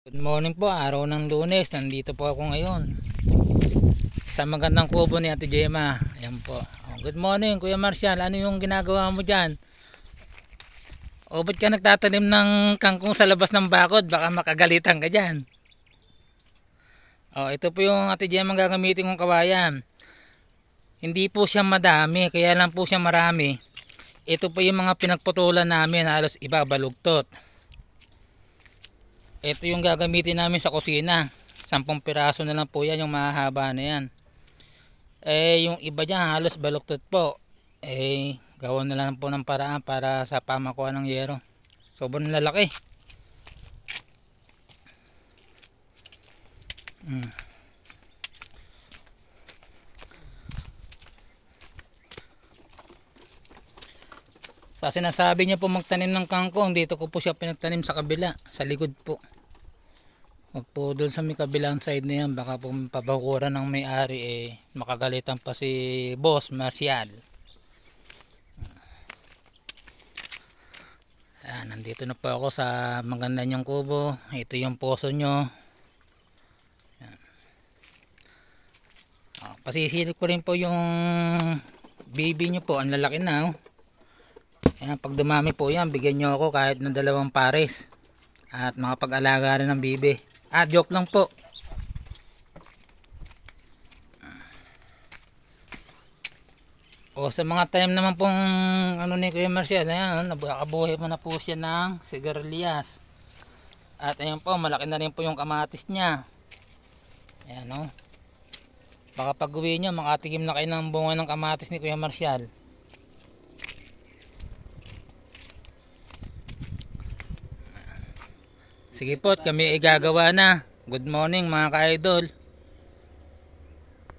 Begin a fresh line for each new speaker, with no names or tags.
Good morning po, araw ng Lunes. Nandito po ako ngayon sa magandang kubo ni Ate Gemma. Ayan po. Good morning Kuya Marcial. Ano yung ginagawa mo dyan? O ba't ka nagtatanim ng kangkong sa labas ng bakod? Baka makagalitan ka dyan. Ito po yung Ate Gemma gagamitin kong kawayan. Hindi po siya madami, kaya lang po siya marami. Ito po yung mga pinagputulan namin, halos ibabalugtot. Ito yung gagamitin namin sa kusina. 10 piraso na lang po yan, yung mahahaba na yan. Yung iba dyan halos baluktot po. Gawan na lang po ng paraan para sa pamakuha ng yero. Sobrang lalaki. Sa sinasabi niya po magtanim ng kangkong, dito ko po siya pinagtanim sa kabila, sa likod po. Wag po doon sa may kabilang side na yan, baka po pabakuran ng may-ari, makagalitan pa si Boss Marcial. Nandito na po ako sa maganda niyong kubo. Ito yung poso nyo. Pasisilip ko rin po yung baby nyo po, ang lalaki na. Ayan, pag dumami po yan, bigyan nyo ako kahit ng 2 pares. At makapag-alaga rin ng bibi. Joke lang po. Sa mga time naman pong ni Kuya Marcial, ayan, nakabuhay mo na po siya ng sigarilyas. At ayan po, malaki na rin po yung kamatis niya. Ayan baka pag uwi nyo, makatikim na kayo ng bunga ng kamatis ni Kuya Marcial. Sige po, kami igagawa na. Good morning mga ka-idol.